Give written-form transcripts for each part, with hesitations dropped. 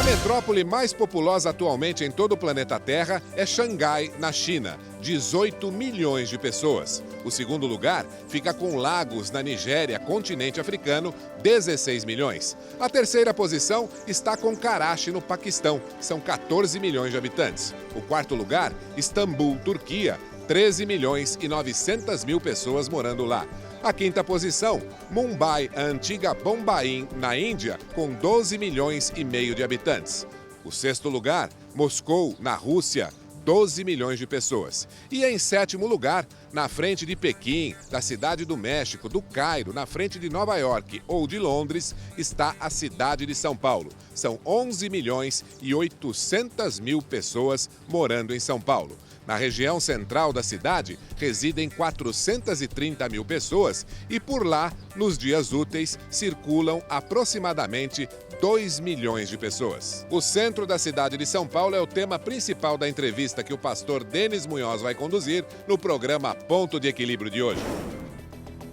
A metrópole mais populosa atualmente em todo o planeta Terra é Xangai, na China, 18 milhões de pessoas. O segundo lugar fica com Lagos, na Nigéria, continente africano, 16 milhões. A terceira posição está com Karachi, no Paquistão, são 14 milhões de habitantes. O quarto lugar, Istambul, Turquia, 13 milhões e 900 mil pessoas morando lá. A quinta posição, Mumbai, a antiga Bombaim, na Índia, com 12 milhões e meio de habitantes. O sexto lugar, Moscou, na Rússia, 12 milhões de pessoas. E em sétimo lugar, na frente de Pequim, da Cidade do México, do Cairo, na frente de Nova York ou de Londres, está a cidade de São Paulo. São 11 milhões e 800 mil pessoas morando em São Paulo. Na região central da cidade, residem 430 mil pessoas e por lá, nos dias úteis, circulam aproximadamente 2 milhões de pessoas. O centro da cidade de São Paulo é o tema principal da entrevista que o pastor Denis Munhoz vai conduzir no programa Ponto de Equilíbrio de hoje.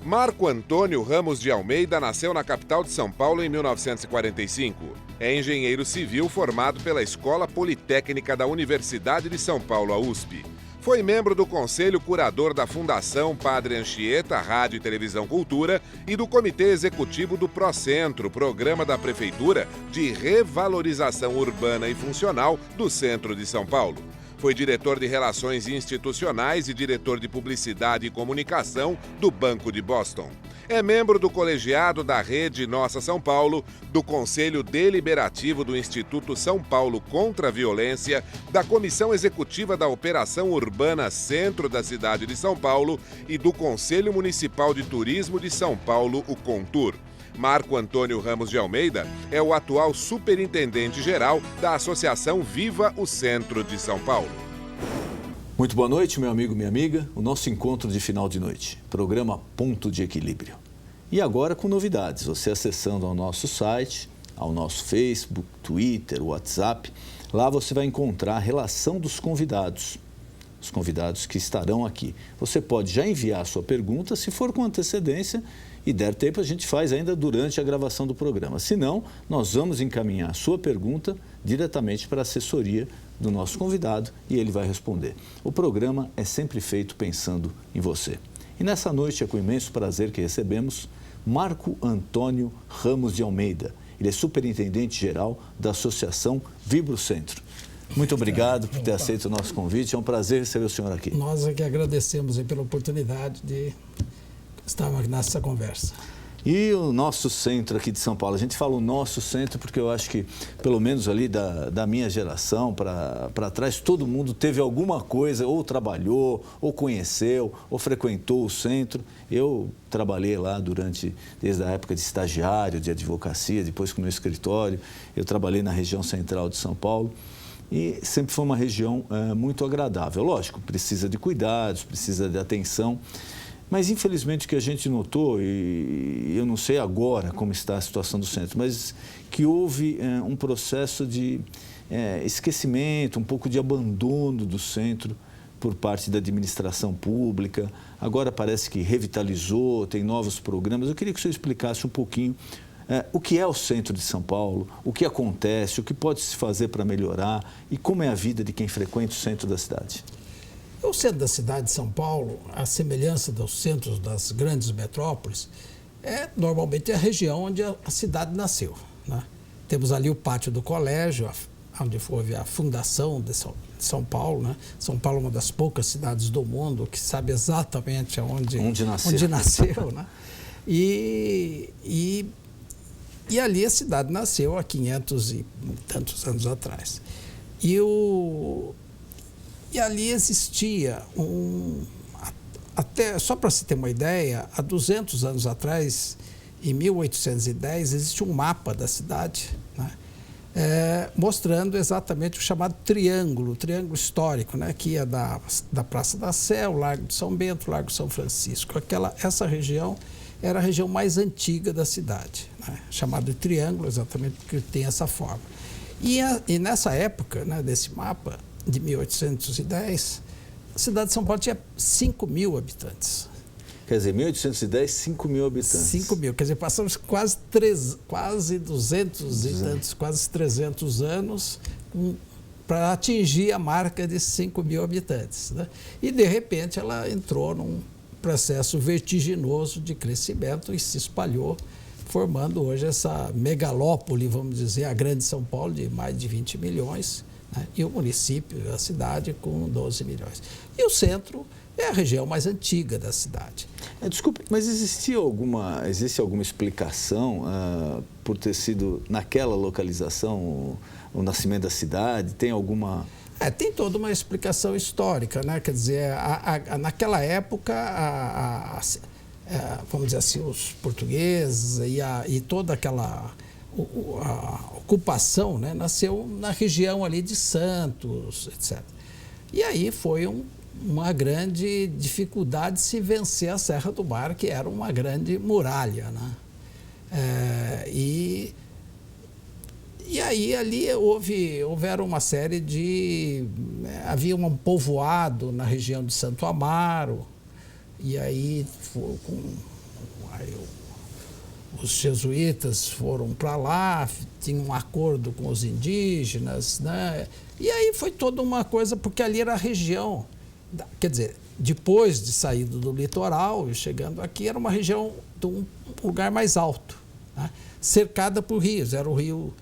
Marco Antônio Ramos de Almeida nasceu na capital de São Paulo em 1945. É engenheiro civil formado pela Escola Politécnica da Universidade de São Paulo, a USP. Foi membro do Conselho Curador da Fundação Padre Anchieta, Rádio e Televisão Cultura, e do Comitê Executivo do Procentro, programa da Prefeitura de revalorização urbana e funcional do centro de São Paulo. Foi diretor de Relações Institucionais e diretor de Publicidade e Comunicação do Banco de Boston. É membro do colegiado da Rede Nossa São Paulo, do Conselho Deliberativo do Instituto São Paulo contra a Violência, da Comissão Executiva da Operação Urbana Centro da cidade de São Paulo e do Conselho Municipal de Turismo de São Paulo, o CONTUR. Marco Antônio Ramos de Almeida é o atual superintendente-geral da Associação Viva o Centro de São Paulo. Muito boa noite, meu amigo, minha amiga. O nosso encontro de final de noite, programa Ponto de Equilíbrio. E agora com novidades, você acessando ao nosso site, ao nosso Facebook, Twitter, WhatsApp, lá você vai encontrar a relação dos convidados, os convidados que estarão aqui. Você pode já enviar a sua pergunta, se for com antecedência, e der tempo, a gente faz ainda durante a gravação do programa. Se não, nós vamos encaminhar a sua pergunta diretamente para a assessoria do nosso convidado e ele vai responder. O programa é sempre feito pensando em você. E nessa noite é com imenso prazer que recebemos Marco Antônio Ramos de Almeida. Ele é superintendente-geral da Associação Vibra o Centro. Muito obrigado por ter aceito o nosso convite. É um prazer receber o senhor aqui. Nós é que agradecemos pela oportunidade de estarmos nessa conversa. E o nosso centro aqui de São Paulo, a gente fala o nosso centro porque eu acho que, pelo menos ali da minha geração para trás, todo mundo teve alguma coisa, ou trabalhou, ou conheceu, ou frequentou o centro. Eu trabalhei lá desde a época de estagiário, de advocacia, depois com o meu escritório, eu trabalhei na região central de São Paulo. E sempre foi uma região muito agradável. Lógico, precisa de cuidados, precisa de atenção. Mas, infelizmente, o que a gente notou, e eu não sei agora como está a situação do centro, mas que houve um processo de esquecimento, um pouco de abandono do centro por parte da administração pública. Agora parece que revitalizou, tem novos programas. Eu queria que o senhor explicasse um pouquinho o que é o centro de São Paulo, o que acontece, o que pode se fazer para melhorar e como é a vida de quem frequenta o centro da cidade. O centro da cidade de São Paulo, a semelhança dos centros das grandes metrópoles, é normalmente a região onde a cidade nasceu, né? Temos ali o pátio do colégio, onde houve a fundação de São Paulo, né? São Paulo é uma das poucas cidades do mundo que sabe exatamente onde nasceu, né? E ali a cidade nasceu há 500 e tantos anos atrás. E ali existia até, só para se ter uma ideia, há 200 anos atrás, em 1810, existe um mapa da cidade, né? Mostrando exatamente o chamado triângulo histórico, né? Que ia da Praça da Sé, o Largo de São Bento, o Largo de São Francisco. Essa região era a região mais antiga da cidade, né? Chamada de triângulo, exatamente porque tem essa forma. E nessa época, né, desse mapa, de 1810, a cidade de São Paulo tinha 5 mil habitantes. Quer dizer, 1810, 5 mil habitantes. 5 mil, quer dizer, passamos quase 200 e tantos, quase 300 anos para atingir a marca de 5 mil habitantes, né? E, de repente, ela entrou num processo vertiginoso de crescimento e se espalhou, formando hoje essa megalópole, vamos dizer, a Grande São Paulo, de mais de 20 milhões, né? E o município, a cidade, com 12 milhões. E o centro é a região mais antiga da cidade. Desculpe, mas existe alguma explicação por ter sido naquela localização o nascimento da cidade? Tem alguma... Tem toda uma explicação histórica, né? Quer dizer, naquela época, vamos dizer assim, os portugueses e toda aquela a ocupação, né, nasceu na região ali de Santos, etc. E aí foi uma grande dificuldade se vencer a Serra do Mar, que era uma grande muralha, né? E aí ali houveram uma série de... havia um povoado na região de Santo Amaro, e aí, os jesuítas foram para lá, tinham um acordo com os indígenas, né? E aí foi toda uma coisa, porque ali era a região, quer dizer, depois de sair do litoral e chegando aqui, era uma região de um lugar mais alto, né? Cercada por rios, era o rio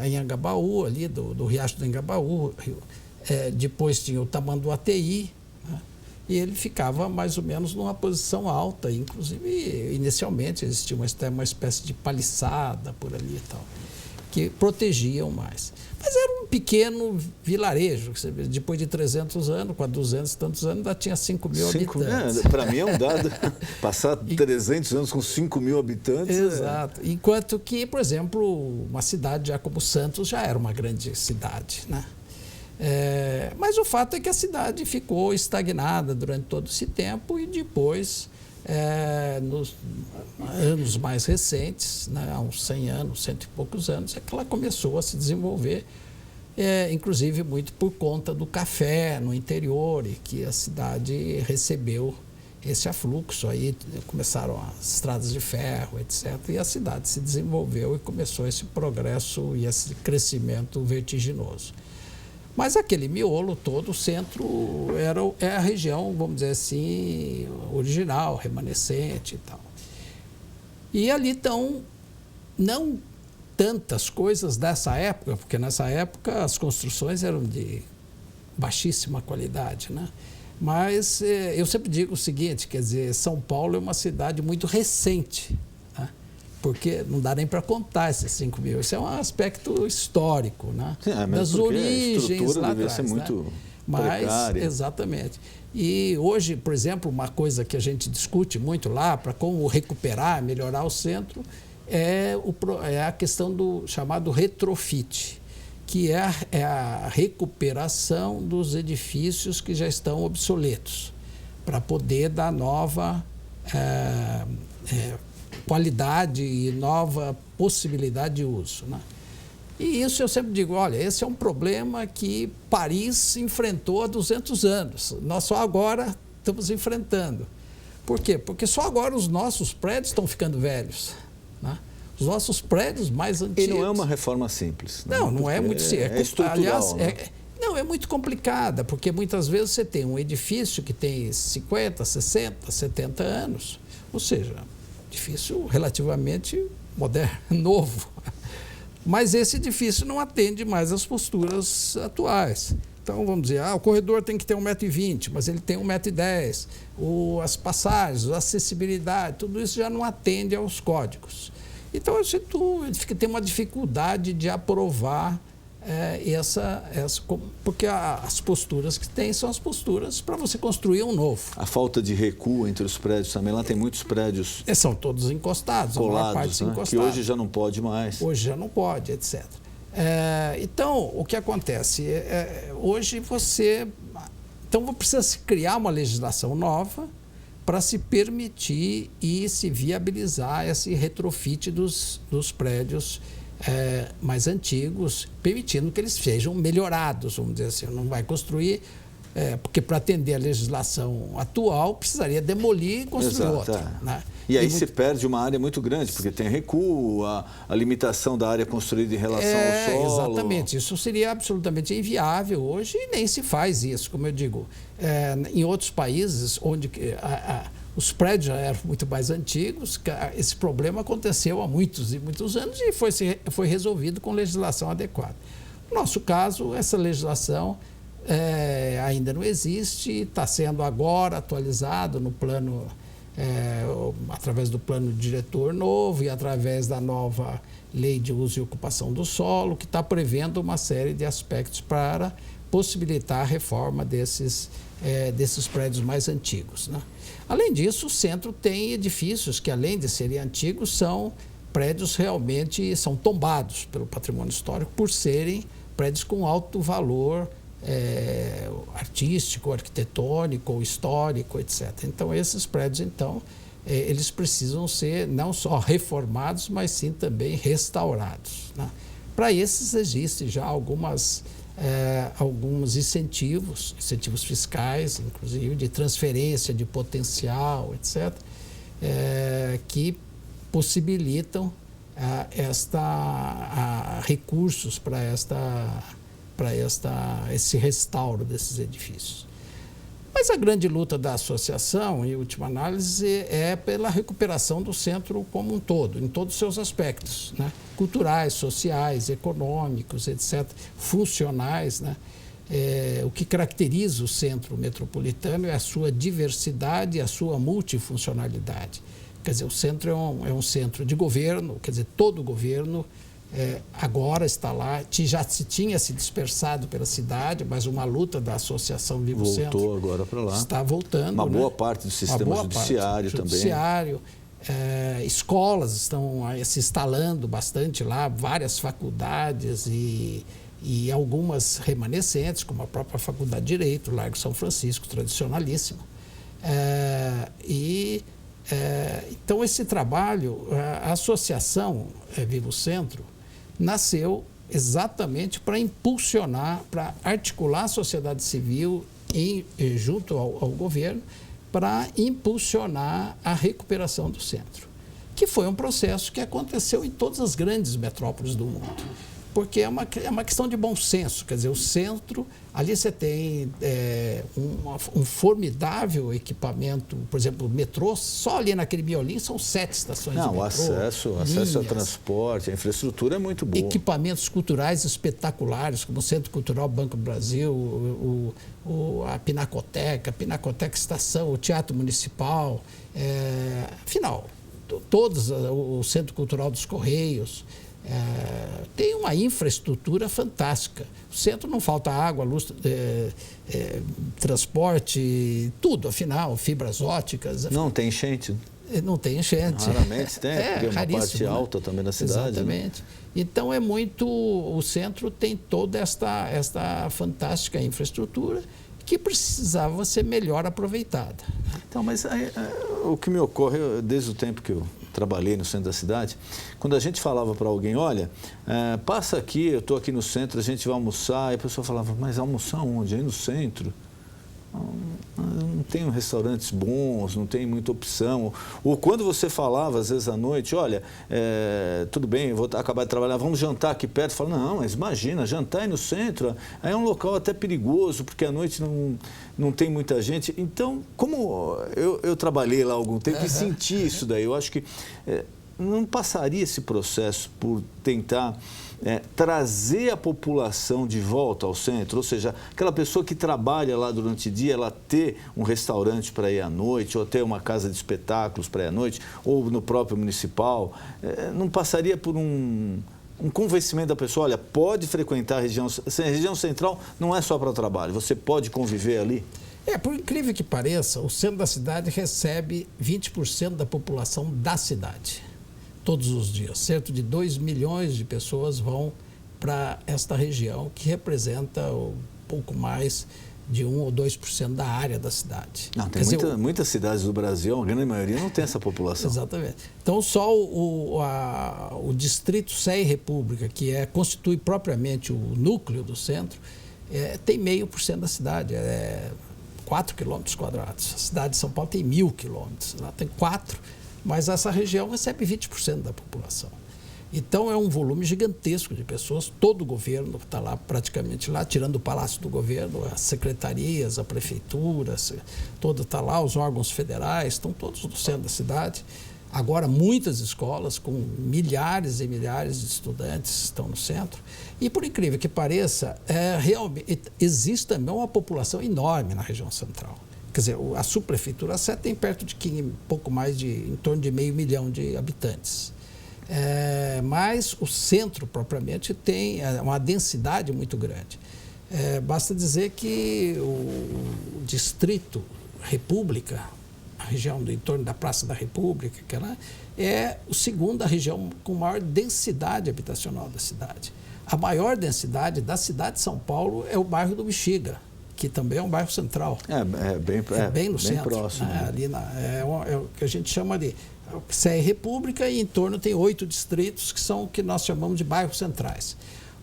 Anhangabaú, ali do Riacho do Anhangabaú, depois tinha o Tamanduateí, né? E ele ficava mais ou menos numa posição alta, inclusive inicialmente existia uma espécie de paliçada por ali e tal, que protegiam mais. Mas era um pequeno vilarejo, que depois de 300 anos, com 200 e tantos anos, ainda tinha 5 mil habitantes. Para mim é um dado, passar 300 anos com 5 mil habitantes... Exato. Enquanto que, por exemplo, uma cidade já como Santos já era uma grande cidade, né? Mas o fato é que a cidade ficou estagnada durante todo esse tempo e depois, nos anos mais recentes, né, há uns 100 anos, 100 e poucos anos, é que ela começou a se desenvolver, inclusive muito por conta do café no interior, e que a cidade recebeu esse afluxo. Aí começaram as estradas de ferro, etc., e a cidade se desenvolveu e começou esse progresso e esse crescimento vertiginoso. Mas aquele miolo todo, o centro, é a região, vamos dizer assim, original, remanescente e tal. E ali estão não tantas coisas dessa época, porque nessa época as construções eram de baixíssima qualidade, né? Mas eu sempre digo o seguinte, quer dizer, São Paulo é uma cidade muito recente, né? Porque não dá nem para contar esses 5 mil. Isso é um aspecto histórico, né? Sim, das origens lá atrás. Ser muito, né? Mas, precária. Exatamente. E hoje, por exemplo, uma coisa que a gente discute muito lá, para como recuperar, melhorar o centro, é a questão do chamado retrofit, que é a recuperação dos edifícios que já estão obsoletos, para poder dar nova qualidade e nova possibilidade de uso, né? E isso eu sempre digo, olha, esse é um problema que Paris enfrentou há 200 anos. Nós só agora estamos enfrentando. Por quê? Porque só agora os nossos prédios estão ficando velhos, né? Os nossos prédios mais antigos... E não é uma reforma simples. Não é muito simples. É estrutural. Aliás, né? Não, é muito complicada, porque muitas vezes você tem um edifício que tem 50, 60, 70 anos, ou seja, edifício relativamente moderno, novo. Mas esse edifício não atende mais às posturas atuais. Então, vamos dizer, o corredor tem que ter 1,20 m, mas ele tem 1,10 m. As passagens, a acessibilidade, tudo isso já não atende aos códigos. Então, tem uma dificuldade de aprovar porque as posturas que tem são as posturas para você construir um novo. A falta de recuo entre os prédios também, lá tem muitos prédios... São todos encostados, colados, a maior parte encostados. Que hoje já não pode mais. Hoje já não pode, etc. Então, o que acontece? Hoje Então, precisa se criar uma legislação nova para se permitir e se viabilizar esse retrofit dos prédios mais antigos, permitindo que eles sejam melhorados, vamos dizer assim. Não vai construir porque para atender a legislação atual precisaria demolir e construir outra. Né? E aí se perde uma área muito grande, porque tem recuo, a limitação da área construída em relação ao solo. Exatamente, isso seria absolutamente inviável hoje e nem se faz isso, como eu digo. Em outros países onde os prédios já eram muito mais antigos, esse problema aconteceu há muitos e muitos anos e foi resolvido com legislação adequada. No nosso caso, essa legislação ainda não existe, está sendo agora atualizado no plano, através do plano diretor novo e através da nova lei de uso e ocupação do solo, que está prevendo uma série de aspectos para possibilitar a reforma desses prédios mais antigos. Né? Além disso, o centro tem edifícios que, além de serem antigos, são prédios realmente são tombados pelo patrimônio histórico por serem prédios com alto valor artístico, arquitetônico, ou histórico, etc. Então, esses prédios, eles precisam ser não só reformados, mas sim também restaurados. Né? Para esses existem já alguns incentivos fiscais, inclusive de transferência de potencial, etc., que possibilitam recursos para esse restauro desses edifícios. Mas a grande luta da associação, em última análise, é pela recuperação do centro como um todo, em todos os seus aspectos, né? Culturais, sociais, econômicos, etc., funcionais. Né? O que caracteriza o centro metropolitano é a sua diversidade e a sua multifuncionalidade. Quer dizer, o centro é um centro de governo, quer dizer, todo o governo agora está lá, já se tinha se dispersado pela cidade, mas uma luta da Associação Vivo Centro voltou agora para lá. Está voltando. Uma boa parte do sistema judiciário também. Escolas estão se instalando bastante lá, várias faculdades e algumas remanescentes, como a própria Faculdade de Direito, Largo São Francisco, tradicionalíssimo. Então, esse trabalho, a Associação Vivo Centro, nasceu exatamente para impulsionar, para articular a sociedade civil junto ao governo, para impulsionar a recuperação do centro, que foi um processo que aconteceu em todas as grandes metrópoles do mundo. Porque é uma questão de bom senso, quer dizer, o centro, ali você tem um formidável equipamento, por exemplo, o metrô, só ali naquele miolinho são 7 estações de metrô. O acesso ao transporte, a infraestrutura é muito boa. Equipamentos culturais espetaculares, como o Centro Cultural Banco do Brasil, a Pinacoteca Estação, o Teatro Municipal, afinal, todos, o Centro Cultural dos Correios, tem uma infraestrutura fantástica. O centro não falta água, luz, transporte, tudo, afinal, fibras ópticas. Não tem enchente. Não tem enchente. Raramente tem, porque é uma parte alta também da cidade. Exatamente. Né? Então, o centro tem toda esta fantástica infraestrutura que precisava ser melhor aproveitada. Então, mas o que me ocorre, desde o tempo que eu trabalhei no centro da cidade, quando a gente falava para alguém, olha, passa aqui, eu estou aqui no centro, a gente vai almoçar, e a pessoa falava, mas almoçar onde? Aí no centro? Não tem restaurantes bons, não tem muita opção. Ou quando você falava, às vezes à noite, olha, tudo bem, eu vou acabar de trabalhar, vamos jantar aqui perto. Fala, não, mas imagina, jantar aí no centro, aí é um local até perigoso, porque à noite não tem muita gente. Então, como eu trabalhei lá há algum tempo e senti isso daí, eu acho que não passaria esse processo por tentar trazer a população de volta ao centro, ou seja, aquela pessoa que trabalha lá durante o dia, ela ter um restaurante para ir à noite, ou ter uma casa de espetáculos para ir à noite, ou no próprio municipal, não passaria por um convencimento da pessoa, olha, pode frequentar a região central, não é só para trabalho, você pode conviver ali? Por incrível que pareça, o centro da cidade recebe 20% da população da cidade. Todos os dias, cerca de 2 milhões de pessoas vão para esta região, que representa um pouco mais de 1 ou 2% da área da cidade. Não, tem muitas cidades do Brasil, a grande maioria não tem essa população. Exatamente. Então, só o distrito Sé e República, que constitui propriamente o núcleo do centro, tem 0,5% da cidade, 4 quilômetros quadrados. A cidade de São Paulo tem 1.000 quilômetros, lá tem 4, mas essa região recebe 20% da população. Então, é um volume gigantesco de pessoas. Todo o governo está lá, praticamente lá, tirando o Palácio do Governo, as secretarias, a prefeitura, todo está lá, os órgãos federais, estão todos no centro da cidade. Agora, muitas escolas com milhares e milhares de estudantes estão no centro. E, por incrível que pareça, realmente existe também uma população enorme na região central. Quer dizer, a subprefeitura 7 tem perto de pouco mais em torno de 500 mil de habitantes. Mas o centro, propriamente, tem uma densidade muito grande. Basta dizer que o distrito República, a região do entorno da Praça da República, é a segunda região com maior densidade habitacional da cidade. A maior densidade da cidade de São Paulo é o bairro do Bexiga, que também é um bairro central. Bem no centro. Próximo. É o que a gente chama de... Se é República e em torno tem 8 distritos que são o que nós chamamos de bairros centrais.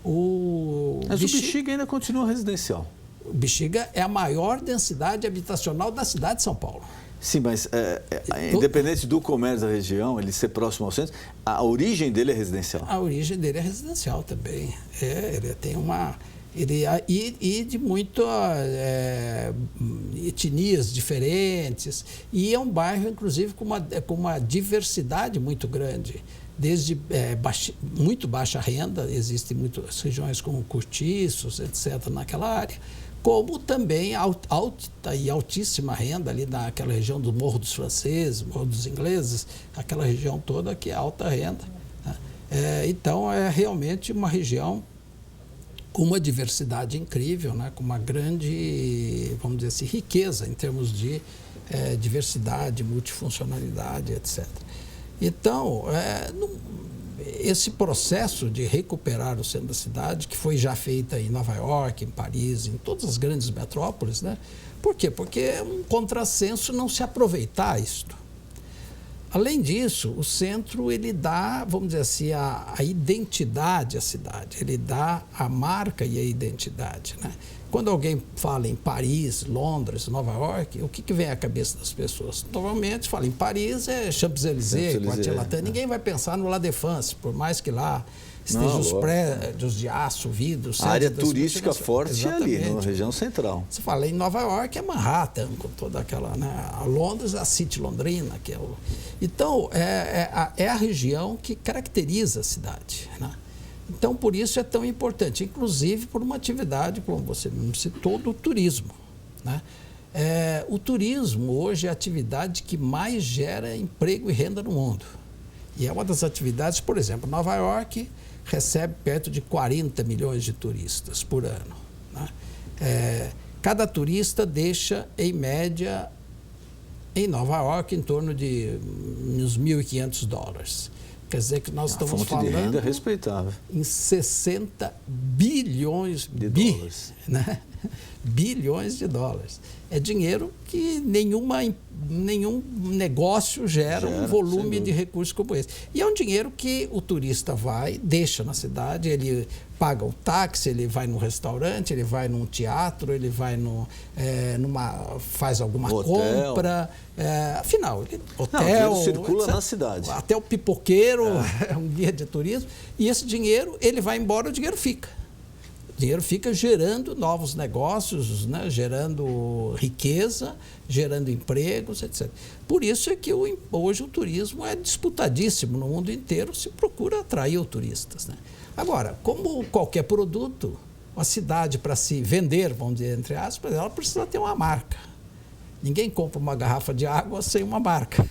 Mas o Bexiga ainda continua residencial. O Bexiga é a maior densidade habitacional da cidade de São Paulo. Sim, mas independente do comércio da região, ele ser próximo ao centro, a origem dele é residencial. A origem dele é residencial também. Ele tem uma... E de muitas etnias diferentes. E é um bairro, inclusive, com uma diversidade muito grande. Desde muito baixa renda, existem muitas regiões com cortiços, etc., naquela área, como também alta e altíssima renda ali naquela região do Morro dos Franceses, Morro dos Ingleses, aquela região toda que é alta renda. Né? Então, é realmente uma região com uma diversidade incrível, né? Com uma grande, vamos dizer assim, riqueza em termos de diversidade, multifuncionalidade, etc. Então, esse processo de recuperar o centro da cidade, que foi já feita em Nova York, em Paris, em todas as grandes metrópoles, né? Por quê? Porque é um contrassenso não se aproveitar isto. Além disso, o centro, ele dá, vamos dizer assim, a identidade à cidade, ele dá a marca e a identidade, né? Quando alguém fala em Paris, Londres, Nova York, o que vem à cabeça das pessoas? Normalmente, fala em Paris, Champs-Élysées, Quartier Latin, ninguém vai pensar no La Défense, por mais que lá estejam os prédios de aço, vidro... A área turística forte é ali, na região central. Você fala em Nova York, é Manhattan, com toda aquela... Né? A Londres, a City Londrina, que é o... Então, é a região que caracteriza a cidade, né? Então, por isso é tão importante, inclusive por uma atividade, como você me citou, do turismo, né? O turismo hoje é a atividade que mais gera emprego e renda no mundo. E é uma das atividades, por exemplo, Nova York recebe perto de 40 milhões de turistas por ano, né? Cada turista deixa, em média, em Nova York, em torno de uns $1.500. Quer dizer que nós estamos falando de renda respeitável. Em 60 bilhões de dólares, né? Bilhões de dólares. É dinheiro que nenhum negócio gera um volume de recursos como esse. E é um dinheiro que o turista vai, deixa na cidade, ele paga o táxi, ele vai num restaurante, ele vai num teatro, ele vai faz alguma compra. Afinal, hotel... circula na cidade. Até o pipoqueiro é um guia de turismo. E esse dinheiro, ele vai embora, o dinheiro fica. O dinheiro fica gerando novos negócios, né? Gerando riqueza, gerando empregos, etc. Por isso é que hoje o turismo é disputadíssimo no mundo inteiro, se procura atrair os turistas, né? Agora, como qualquer produto, uma cidade para se vender, vamos dizer, entre aspas, ela precisa ter uma marca. Ninguém compra uma garrafa de água sem uma marca.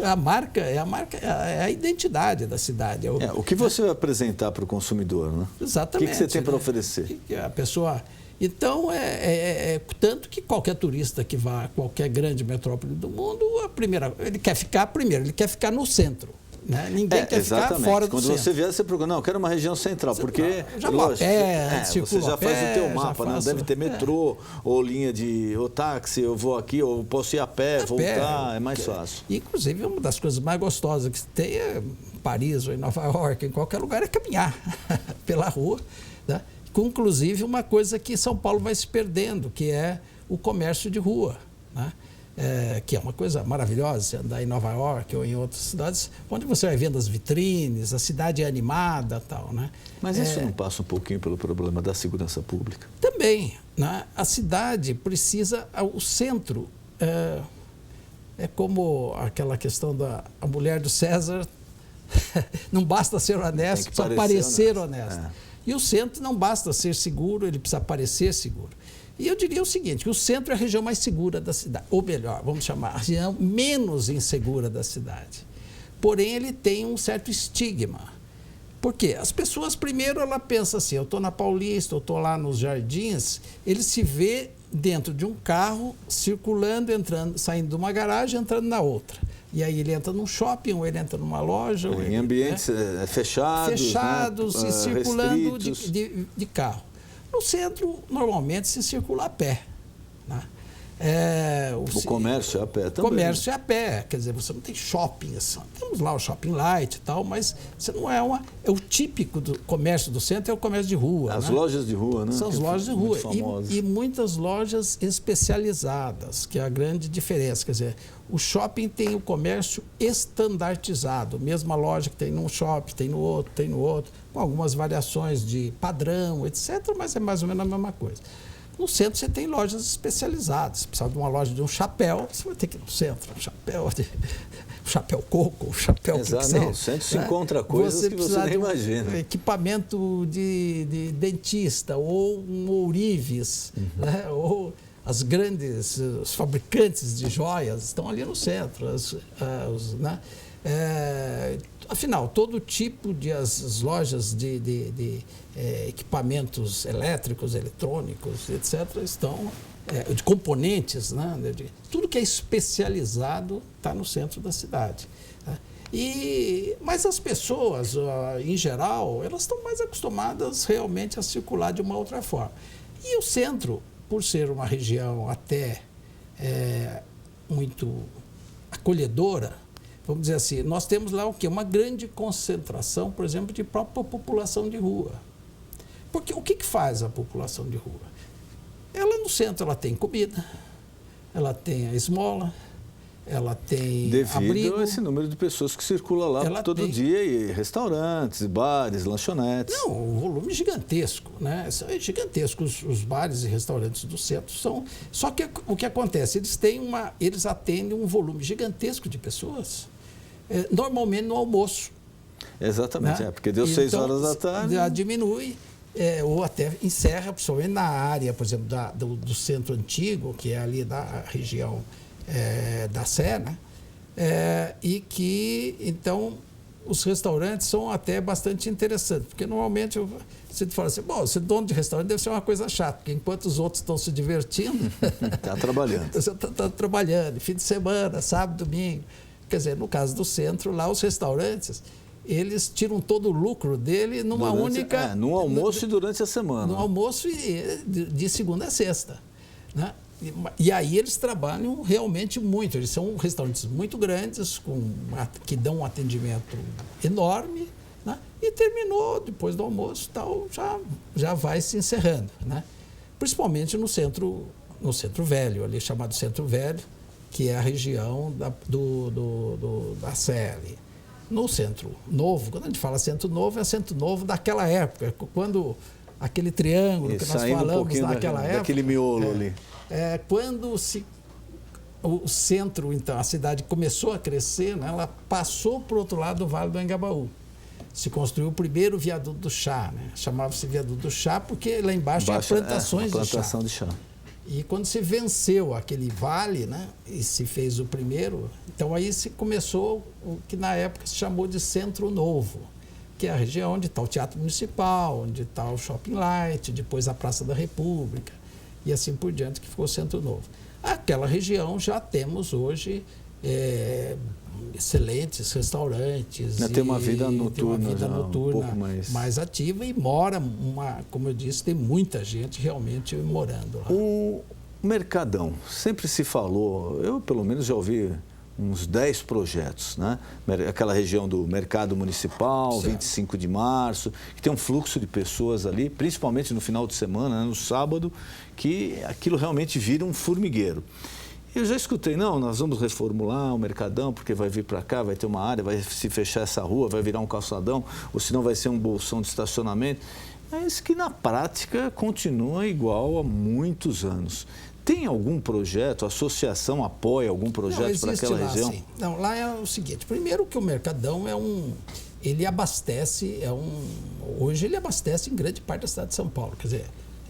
A marca é a identidade da cidade. O que você vai apresentar para o consumidor, né? Exatamente. O que você tem para oferecer? A pessoa... Então, tanto que qualquer turista que vá a qualquer grande metrópole do mundo, ele quer ficar no centro. Né? Ninguém quer ficar fora do Quando centro. Você vier, você procura, eu quero uma região central, porque já lógico, você já faz o teu mapa, né? Deve ter metrô, ou linha ou táxi, eu vou aqui, ou posso ir a pé, voltar, é mais fácil. Inclusive, uma das coisas mais gostosas que tem em Paris ou em Nova York, em qualquer lugar, é caminhar pela rua, né? com inclusive uma coisa que São Paulo vai se perdendo, que é o comércio de rua, né? Que é uma coisa maravilhosa, você andar em Nova York ou em outras cidades, onde você vai vendo as vitrines, a cidade é animada e tal, né? Mas isso não passa um pouquinho pelo problema da segurança pública? Também, né? A cidade precisa, o centro, é como aquela questão da a mulher do César, não basta ser honesto, precisa parecer honesto. E o centro não basta ser seguro, ele precisa parecer seguro. E eu diria o seguinte, que o centro é a região mais segura da cidade, ou melhor, vamos chamar, a região menos insegura da cidade. Porém, ele tem um certo estigma. Por quê? As pessoas, primeiro, ela pensa assim, eu estou na Paulista, eu estou lá nos Jardins, ele se vê dentro de um carro, circulando, entrando, saindo de uma garagem, entrando na outra. E aí ele entra num shopping, ou ele entra numa loja. Ou em ambientes fechados, né? E circulando de carro. No centro, normalmente, se circula a pé, né? O comércio é a pé também. O comércio é a pé, quer dizer, você não tem shopping, assim. Temos lá o shopping light e tal, mas você não é o típico do comércio do centro é o comércio de rua. As né? lojas de rua, né? São as lojas de rua e muitas lojas especializadas, que é a grande diferença. Quer dizer, o shopping tem o comércio estandartizado, mesma loja que tem num shopping, tem no outro, com algumas variações de padrão, etc., mas é mais ou menos a mesma coisa. No centro você tem lojas especializadas. Se precisar de uma loja de um chapéu, você vai ter que ir no centro. Um chapéu coco, um chapéu que seja. No centro se encontra coisas que você nem imagina. Equipamento de dentista, ou um ourives, né? Ou os fabricantes de joias estão ali no centro. Né? Afinal, todo tipo de as lojas de equipamentos elétricos, eletrônicos, etc., estão, de componentes, né? Tudo que é especializado está no centro da cidade. Né? Mas as pessoas, em geral, elas estão mais acostumadas realmente a circular de uma outra forma. E o centro, por ser uma região até muito acolhedora, vamos dizer assim, nós temos lá o quê? Uma grande concentração, por exemplo, de própria população de rua. Porque o que faz a população de rua? Ela no centro ela tem comida, ela tem a esmola, ela tem abrigo. Devido a esse número de pessoas que circula lá todo dia, e restaurantes, bares, lanchonetes. Não, um volume gigantesco, né? São gigantescos os bares e restaurantes do centro são. Só que o que acontece? Eles atendem um volume gigantesco de pessoas, normalmente no almoço. Exatamente, né? Porque deu 6 horas da tarde. Já diminui. Ou até encerra, principalmente na área, por exemplo, do centro antigo, que é ali da região da Sé, né? E que, então, os restaurantes são até bastante interessantes, porque normalmente você fala assim, bom, ser dono de restaurante deve ser uma coisa chata, porque enquanto os outros estão se divertindo... Está trabalhando. Você está trabalhando, fim de semana, sábado, domingo. Quer dizer, no caso do centro, lá os restaurantes... eles tiram todo o lucro dele numa única... no almoço e durante a semana. No almoço de segunda a sexta. Né? E aí eles trabalham realmente muito. Eles são restaurantes muito grandes, que dão um atendimento enorme. Né? E terminou, depois do almoço, tal, já vai se encerrando. Né? Principalmente no centro velho, ali chamado Centro Velho, que é a região da Sé ali. No Centro Novo, quando a gente fala Centro Novo, é Centro Novo daquela época, quando aquele triângulo que nós falamos naquela época. Daquele miolo ali. Quando o centro, então, a cidade começou a crescer, né, ela passou para o outro lado do Vale do Engabaú. Se construiu o primeiro viaduto do chá, né? Chamava-se viaduto do chá porque lá embaixo tinha plantações de chá. E quando se venceu aquele vale, né, e se fez o primeiro, então aí se começou o que na época se chamou de Centro Novo, que é a região onde está o Teatro Municipal, onde está o Shopping Light, depois a Praça da República, e assim por diante, que ficou o Centro Novo. Aquela região já temos hoje excelentes restaurantes. Tem uma vida noturna, um pouco mais ativa e mora, como eu disse, tem muita gente realmente morando lá. O Mercadão, sempre se falou, eu pelo menos já ouvi uns 10 projetos, né? Aquela região do Mercado Municipal, certo. 25 de março, que tem um fluxo de pessoas ali, principalmente no final de semana, né? No sábado, que aquilo realmente vira um formigueiro. Eu já escutei, não, nós vamos reformular o Mercadão, porque vai vir para cá, vai ter uma área, vai se fechar essa rua, vai virar um calçadão, ou senão vai ser um bolsão de estacionamento, mas que na prática continua igual há muitos anos. Tem algum projeto, a associação apoia algum projeto para aquela região? Sim. Não, lá é o seguinte, primeiro que o Mercadão ele abastece, hoje ele abastece em grande parte da cidade de São Paulo, quer dizer,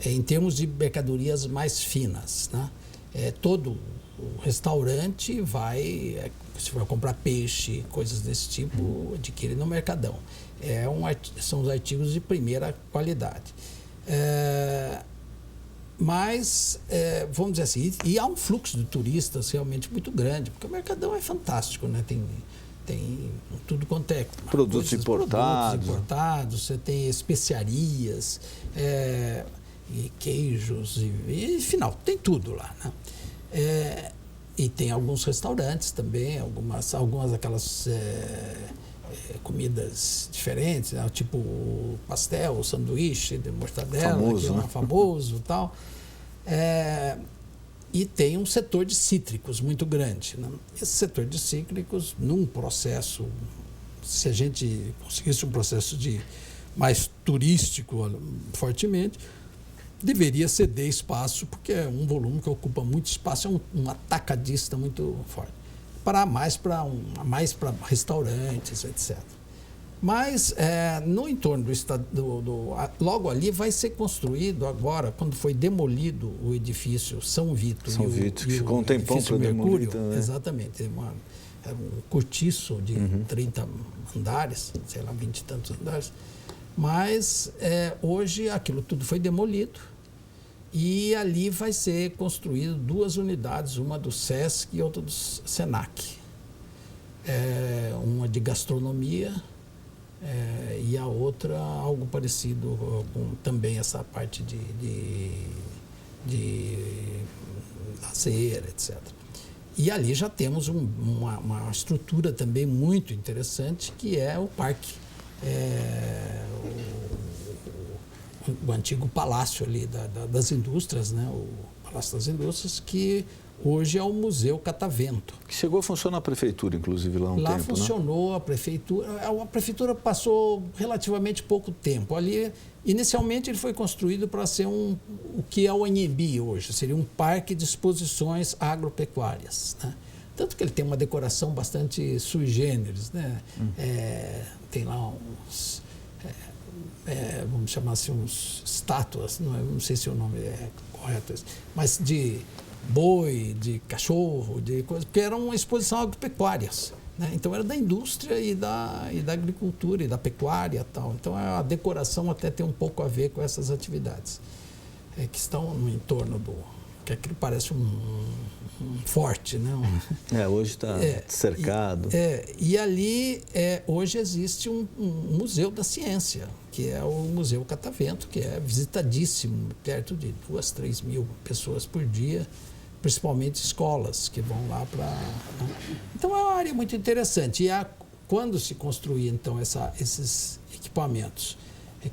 em termos de mercadorias mais finas, né? Todo o restaurante se vai comprar peixe, coisas desse tipo, adquire no Mercadão. São os artigos de primeira qualidade. Mas, vamos dizer assim, e há um fluxo de turistas realmente muito grande, porque o Mercadão é fantástico, né? Tem tudo quanto é... Produtos importados, você tem especiarias, e queijos, e final, tem tudo lá, né? E tem alguns restaurantes também, algumas daquelas comidas diferentes, né? Tipo pastel, sanduíche de mortadela, famoso, né? Famoso e tal. E tem um setor de cítricos muito grande, né? Esse setor de cítricos, num processo, se a gente conseguisse um processo mais turístico fortemente, deveria ceder espaço, porque é um volume que ocupa muito espaço, é um atacadista muito forte. Mais para restaurantes, etc. Mas no entorno do estado, logo ali vai ser construído agora, quando foi demolido o edifício São Vito. Que ficou um tempão para demolir também. Exatamente. É um cortiço de 30 andares, sei lá, 20 e tantos andares. Mas hoje aquilo tudo foi demolido e ali vai ser construído 2 unidades, uma do SESC e outra do SENAC. Uma de gastronomia e a outra algo parecido com também essa parte de lazer, etc. E ali já temos uma estrutura também muito interessante, que é o parque. O antigo palácio ali das indústrias, né? O Palácio das Indústrias, que hoje é o Museu Catavento. Que chegou a funcionar na prefeitura, inclusive, lá um tempo, Lá funcionou, né? A prefeitura passou relativamente pouco tempo. Ali, inicialmente, ele foi construído para ser o que é o Anhembi hoje, seria um parque de exposições agropecuárias, né? Tanto que ele tem uma decoração bastante sui generis, né? Tem lá uns, vamos chamar assim, uns estátuas, não sei se o nome é correto, mas de boi, de cachorro, de coisas, porque era uma exposição agropecuárias, né? Então era da indústria e da agricultura e da pecuária e tal. Então a decoração até tem um pouco a ver com essas atividades que estão no entorno que aquilo parece um forte, né? Hoje está cercado. E ali hoje existe um museu da ciência, que é o Museu Catavento, que é visitadíssimo, perto de 2, 3 mil pessoas por dia, principalmente escolas que vão lá para... Então é uma área muito interessante. E quando se construir então esses equipamentos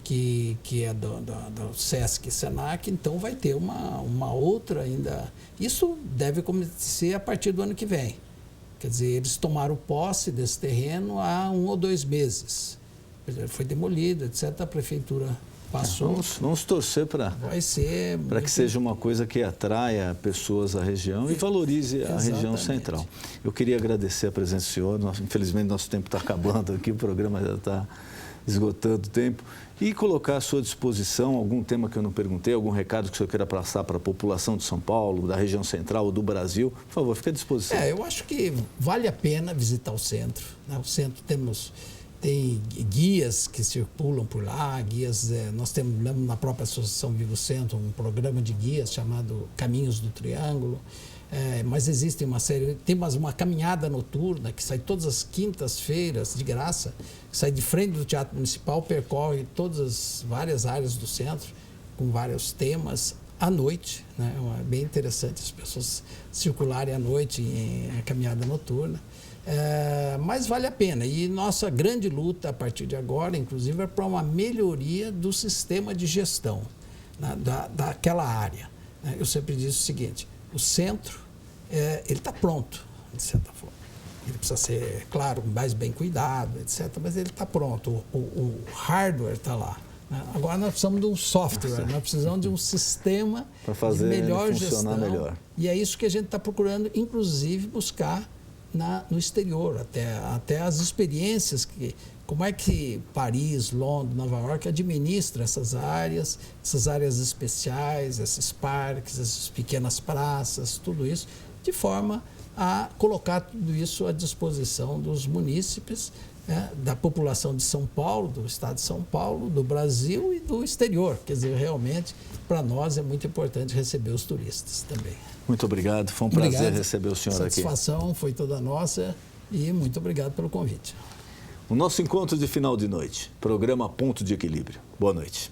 que é do SESC e SENAC, então vai ter uma outra ainda. Isso deve acontecer a partir do ano que vem. Quer dizer, eles tomaram posse desse terreno há 1 ou 2 meses. Foi demolido, etc. A prefeitura passou. Vamos torcer para que seja uma coisa que atraia pessoas à região e valorize a região central. Eu queria agradecer a presença do senhor. Infelizmente, nosso tempo está acabando aqui, o programa já está esgotando o tempo, e colocar à sua disposição algum tema que eu não perguntei, algum recado que o senhor queira passar para a população de São Paulo, da região central ou do Brasil. Por favor, fique à disposição. Eu acho que vale a pena visitar o centro, né? O centro tem guias que circulam por lá, guias, nós temos na própria Associação Vivo Centro um programa de guias chamado Caminhos do Triângulo. Mas existe uma série, tem uma caminhada noturna que sai todas as quintas-feiras, de graça, que sai de frente do Teatro Municipal, percorre várias áreas do centro, com vários temas. à noite, né? É bem interessante as pessoas circularem à noite em caminhada noturna. Mas vale a pena. E nossa grande luta a partir de agora, inclusive, é para uma melhoria do sistema de gestão, né, daquela área. Eu sempre disse o seguinte: o centro ele está pronto, de certa forma. Ele precisa ser, claro, mais bem cuidado, etc. Mas ele está pronto. O hardware está lá. Agora nós precisamos de um software, nós precisamos de um sistema de melhor gestão. Melhor. E é isso que a gente está procurando, inclusive, buscar no exterior, até as experiências como é que Paris, Londres, Nova York administra essas áreas especiais, esses parques, essas pequenas praças, tudo isso, de forma a colocar tudo isso à disposição dos munícipes, da população de São Paulo, do estado de São Paulo, do Brasil e do exterior. Quer dizer, realmente, para nós é muito importante receber os turistas também. Muito obrigado, foi um prazer receber o senhor aqui. A satisfação foi toda nossa e muito obrigado pelo convite. O nosso encontro de final de noite, programa Ponto de Equilíbrio. Boa noite.